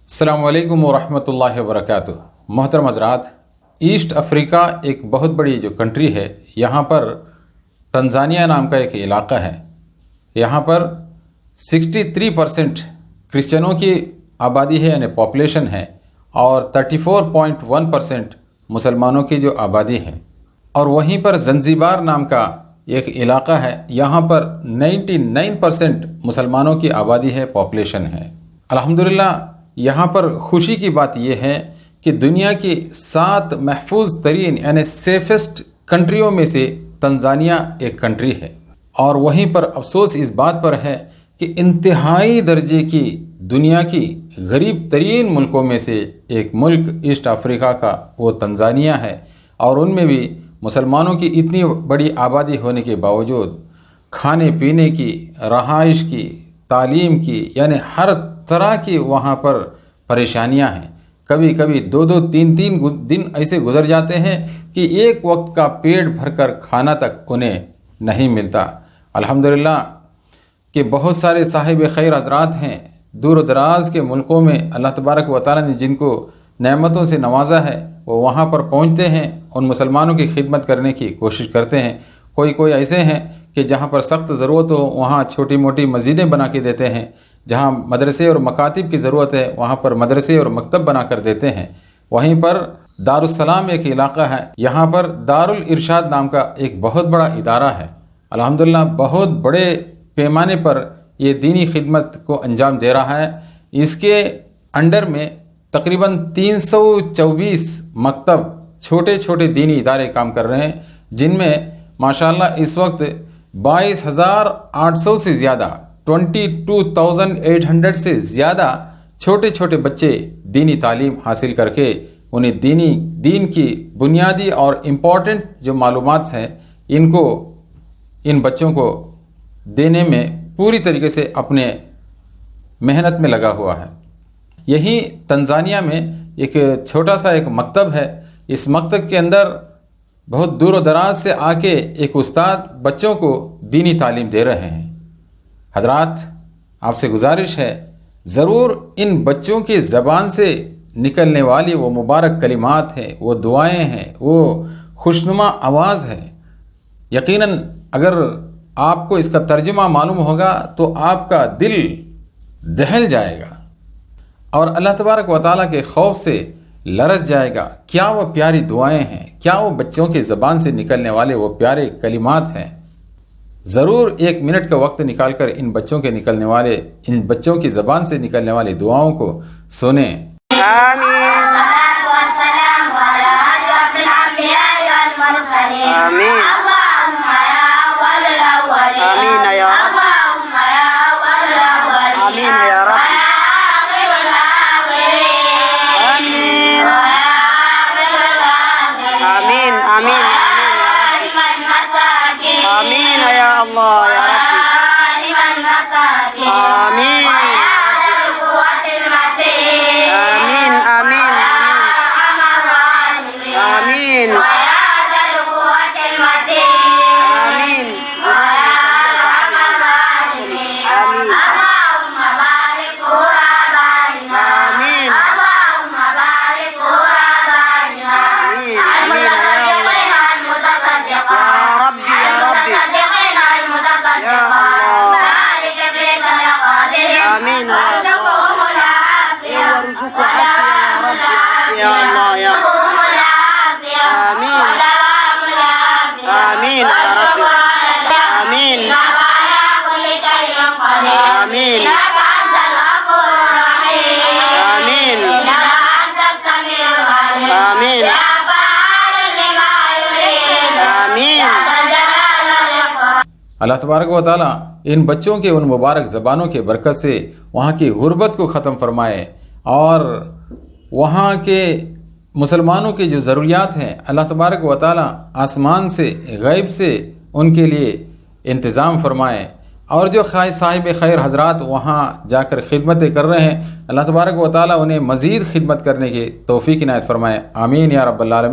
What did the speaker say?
السلام علیکم ورحمۃ اللہ وبرکاتہ۔ محترم حضرات، ایسٹ افریقہ ایک بہت بڑی جو کنٹری ہے، یہاں پر تنزانیہ نام کا ایک علاقہ ہے۔ یہاں پر 63% کرسچنوں کی آبادی ہے، یعنی پاپولیشن ہے، اور 34.1% مسلمانوں کی جو آبادی ہے۔ اور وہیں پر زنزیبار نام کا ایک علاقہ ہے، یہاں پر 99% مسلمانوں کی آبادی ہے، پاپولیشن ہے۔ الحمدللہ یہاں پر خوشی کی بات یہ ہے کہ دنیا کی 7 محفوظ ترین یعنی سیفسٹ کنٹریوں میں سے تنزانیہ ایک کنٹری ہے۔ اور وہیں پر افسوس اس بات پر ہے کہ انتہائی درجے کی دنیا کی غریب ترین ملکوں میں سے ایک ملک ایسٹ افریقہ کا وہ تنزانیہ ہے، اور ان میں بھی مسلمانوں کی اتنی بڑی آبادی ہونے کے باوجود کھانے پینے کی، رہائش کی، تعلیم کی، یعنی ہر طرح کی وہاں پر پریشانیاں ہیں۔ کبھی کبھی 2 3 دن ایسے گزر جاتے ہیں کہ ایک وقت کا پیٹ بھر کر کھانا تک انہیں نہیں ملتا۔ الحمدللہ کہ بہت سارے صاحب خیر حضرات ہیں دور و دراز کے ملکوں میں، اللہ تبارک و تعالیٰ نے جن کو نعمتوں سے نوازا ہے، وہ وہاں پر پہنچتے ہیں، ان مسلمانوں کی خدمت کرنے کی کوشش کرتے ہیں۔ کوئی ایسے ہیں کہ جہاں پر سخت ضرورت ہو وہاں چھوٹی موٹی مسجدیں بنا کے دیتے ہیں، جہاں مدرسے اور مکاتب کی ضرورت ہے وہاں پر مدرسے اور مکتب بنا کر دیتے ہیں۔ وہیں پر دارالسلام ایک علاقہ ہے، یہاں پر دارالارشاد نام کا ایک بہت بڑا ادارہ ہے۔ الحمدللہ بہت بڑے پیمانے پر یہ دینی خدمت کو انجام دے رہا ہے۔ اس کے انڈر میں تقریباً 324 مکتب، چھوٹے چھوٹے دینی ادارے کام کر رہے ہیں، جن میں ماشاءاللہ اس وقت 22,800 سے زیادہ 22,800 سے زیادہ چھوٹے چھوٹے بچے دینی تعلیم حاصل کر کے انہیں دین کی بنیادی اور امپورٹنٹ جو معلومات ہیں ان بچوں کو دینے میں پوری طریقے سے اپنے محنت میں لگا ہوا ہے۔ یہی تنزانیہ میں ایک چھوٹا سا ایک مکتب ہے۔ اس مکتب کے اندر بہت دور و دراز سے آ کے ایک استاد بچوں کو دینی تعلیم دے رہے ہیں۔ حضرات، آپ سے گزارش ہے ضرور ان بچوں کی زبان سے نکلنے والی وہ مبارک کلمات ہیں، وہ دعائیں ہیں، وہ خوشنما آواز ہے، یقیناً اگر آپ کو اس کا ترجمہ معلوم ہوگا تو آپ کا دل دہل جائے گا اور اللہ تبارک و تعالیٰ کے خوف سے لرز جائے گا۔ کیا وہ پیاری دعائیں ہیں، کیا وہ بچوں کی زبان سے نکلنے والے وہ پیارے کلمات ہیں۔ ضرور 1 منٹ کا وقت نکال کر ان بچوں کی زبان سے نکلنے والی دعاؤں کو سنیں۔ آمین آمین آمین یا رب، آمین یا رب، آمین آمین آمین یا اللہ یا رب، آمین آمین آمین آمین یا اللہ یا آمین آمین یا رب، آمین آمین آمین آمین۔ اللہ تبارک و تعالیٰ ان بچوں کے ان مبارک زبانوں کے برکت سے وہاں کی غربت کو ختم فرمائے، اور وہاں کے مسلمانوں کی جو ضروریات ہیں اللہ تبارک و تعالیٰ آسمان سے غیب سے ان کے لیے انتظام فرمائے، اور جو صاحب خیر حضرات وہاں جا کر خدمتیں کر رہے ہیں اللہ تبارک و تعالیٰ انہیں مزید خدمت کرنے کی توفیق عنایت فرمائے۔ آمین یا رب العالمین۔